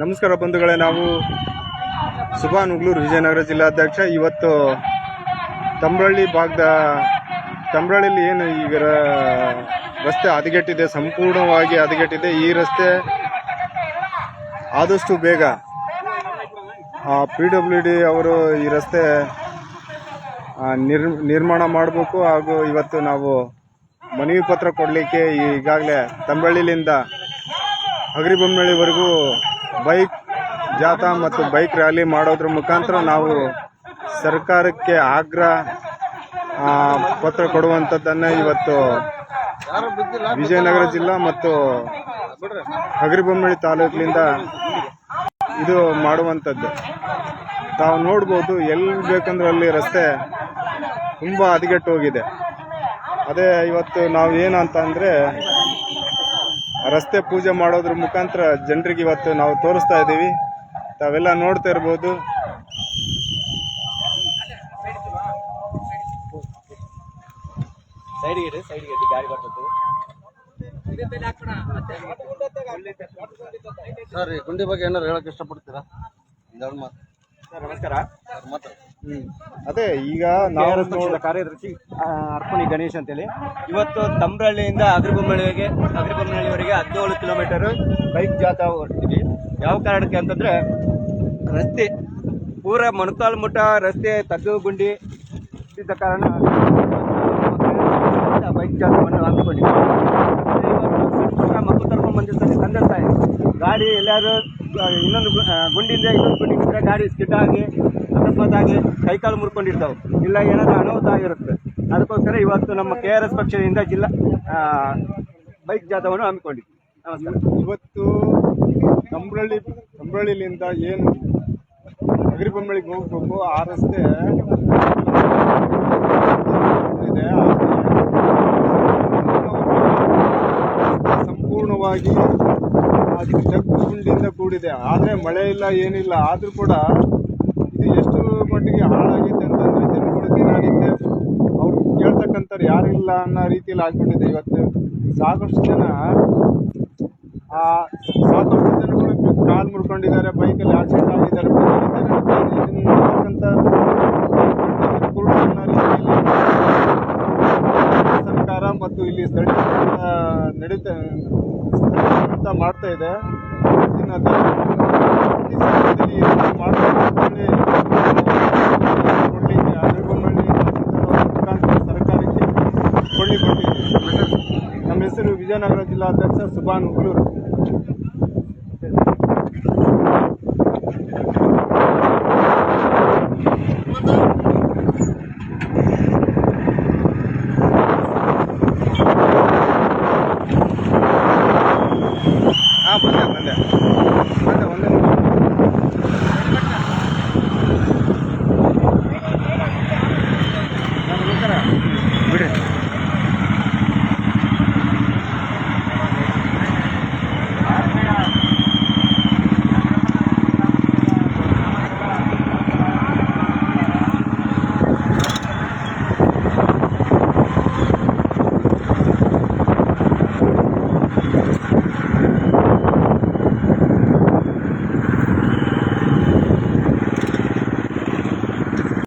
ನಮಸ್ಕಾರ ಬಂಧುಗಳೇ, ನಾವು ಸುಭಾನ್ ಉಗ್ಲೂರು ವಿಜಯನಗರ ಜಿಲ್ಲಾಧ್ಯಕ್ಷ. ಇವತ್ತು ತಮ್ರಳ್ಳಿಯಲ್ಲಿ ಏನು ಈಗ ರಸ್ತೆ ಹದಗೆಟ್ಟಿದೆ, ಸಂಪೂರ್ಣವಾಗಿ ಹದಗೆಟ್ಟಿದೆ. ಈ ರಸ್ತೆ ಆದಷ್ಟು ಬೇಗ PWD ಅವರು ಈ ರಸ್ತೆ ನಿರ್ಮಾಣ ಮಾಡಬೇಕು. ಹಾಗೂ ಇವತ್ತು ನಾವು ಮನವಿ ಪತ್ರ ಕೊಡಲಿಕ್ಕೆ ಈಗಾಗಲೇ ತಮ್ರಳ್ಳಿಯಿಂದ ಹಗರಿಬೊಮ್ಮನಹಳ್ಳಿವರೆಗೂ ಬೈಕ್ ಜಾಥಾ ಮತ್ತು ಬೈಕ್ ರ್ಯಾಲಿ ಮಾಡೋದ್ರ ಮುಖಾಂತರ ನಾವು ಸರ್ಕಾರಕ್ಕೆ ಆಗ್ರಹ ಪತ್ರ ಕೊಡುವಂಥದ್ದನ್ನು ಇವತ್ತು ವಿಜಯನಗರ ಜಿಲ್ಲಾ ಮತ್ತು ಹಗರಿಬೊಮ್ಮನಹಳ್ಳಿ ತಾಲೂಕಿನಿಂದ ಇದು ಮಾಡುವಂಥದ್ದು. ತಾವು ನೋಡ್ಬೋದು, ಎಲ್ಲಿ ಬೇಕಂದ್ರೆ ಅಲ್ಲಿ ರಸ್ತೆ ತುಂಬ ಹದಗೆಟ್ಟು ಹೋಗಿದೆ. ಅದೇ ಇವತ್ತು ನಾವು ಏನಂತ ಅಂದರೆ ರಸ್ತೆ ಪೂಜೆ ಮಾಡೋದ್ರ ಮುಖಾಂತರ ಜನರಿಗೆ ಇವತ್ತು ನಾವು ತೋರಿಸ್ತಾ ಇದ್ದೀವಿ. ತಾವೆಲ್ಲ ನೋಡ್ತಾ ಇರ್ಬೋದು. ಸರ್, ಈ ಗುಂಡಿ ಬಗ್ಗೆ ಏನಾರು ಹೇಳಕ್ ಇಷ್ಟಪಡ್ತೀರಾ? ಸರ್ ನಮಸ್ಕಾರ. ಅದೇ ಈಗ ನಾವು ಕಾರ್ಯದರ್ಶಿ ಅರ್ಪಣಿ ಗಣೇಶ್ ಅಂತೇಳಿ ಇವತ್ತು ತಮ್ರಳ್ಳಿಯಿಂದ ಹಗರಿಬೊಮ್ಮನಹಳ್ಳಿವರೆಗೆ 17 ಕಿಲೋಮೀಟರ್ ಬೈಕ್ ಜಾಥಾ ಹೊರಡ್ತೀವಿ. ಯಾವ ಕಾರಣಕ್ಕೆ ಅಂತಂದ್ರೆ ರಸ್ತೆ ಪೂರ ಮೊಣಕಾಲ್ಮುಟ್ಟ ರಸ್ತೆ ತಗ್ಗು ಗುಂಡಿ ಇದ್ದ ಕಾರಣ ಬೈಕ್ ಜಾಥಾವನ್ನು ಹಮ್ಮಿಕೊಂಡಿದ್ದೀವಿ. ಮಕ್ಕಳು ಕರ್ಕೊಂಡು ಬಂದಿರ್ತಾರೆ ತಂದೆ ತಾಯಿ, ಗಾಡಿ ಎಲ್ಲಾದ್ರೂ ಇನ್ನೊಂದು ಗುಂಡಿಯಿಂದ ಇನ್ನೊಂದು ಗುಂಡಿ ಬಿಟ್ಟರೆ ಗಾಡಿ ಸ್ಕಿಡ್ ಆಗಿ ಅಕಸ್ಮಾತ್ ಆಗಿ ಕೈಕಾಲು ಮುರ್ಕೊಂಡಿರ್ತಾವೆ, ಇಲ್ಲ ಏನಾದರೂ ಅನಾಹುತ ಆಗಿರುತ್ತೆ. ಅದಕ್ಕೋಸ್ಕರ ಇವತ್ತು ನಮ್ಮ KRS ಪಕ್ಷದಿಂದ ಜಿಲ್ಲಾ ಬೈಕ್ ಜಾಥಾವನ್ನು ಹಮ್ಮಿಕೊಂಡಿದ್ವಿ. ನಮಸ್ಕಾರ. ಇವತ್ತು ತಮ್ರಳ್ಳಿಯಿಂದ ಏನು ಹಗರಿಬೊಮ್ಮನಹಳ್ಳಿಗೆ ಹೋಗ್ಬೇಕು ಆ ರಸ್ತೆ ಇದೆ. ಸಂಪೂರ್ಣವಾಗಿ ಜಗ್ಗು ಗುಂಡಿಯಿಂದ ಕೂಡಿದೆ. ಆದರೆ ಮಳೆ ಇಲ್ಲ, ಏನಿಲ್ಲ. ಆದರೂ ಕೂಡ ಇದು ಎಷ್ಟು ಮಟ್ಟಿಗೆ ಹಾಳಾಗಿದೆ ಅಂತಂದರೆ ಜನಗಳು ದಿನನಿತ್ಯ ಅವ್ರು ಕೇಳ್ತಕ್ಕಂಥವ್ರು ಯಾರಿಲ್ಲ ಅನ್ನೋ ರೀತಿಯಲ್ಲಿ ಆಗ್ಬಿಟ್ಟಿದೆ. ಇವತ್ತು ಸಾಕಷ್ಟು ಜನಗಳು ಕಾಲು ಮುರ್ಕೊಂಡಿದ್ದಾರೆ, ಬೈಕಲ್ಲಿ ಆಕ್ಸಿಡೆಂಟ್ ಆಗಿದ್ದಾರೆ, ಇದನ್ನು ನೋಡ್ತಕ್ಕಂಥ ಅನ್ನೋ ರೀತಿಯಲ್ಲಿ ಸರ್ಕಾರ ಮತ್ತು ಇಲ್ಲಿ ಸ್ಥಳೀಯ ಮಾಡ್ತಾ ಇದೆ. ಇದನ್ನು ಕೊಡಲಿಕ್ಕೆ ಹಗರಿಬೊಮ್ಮನಹಳ್ಳಿ ಮುಖಾಂತರ ಸರ್ಕಾರಕ್ಕೆ ಕೊಟ್ಟಿದ್ದೀವಿ. ನಮ್ಮ ಹೆಸರು ವಿಜಯನಗರ ಜಿಲ್ಲಾಧ್ಯಕ್ಷ ಸುಭಾನ್ ಉಗ್ಲೂರು.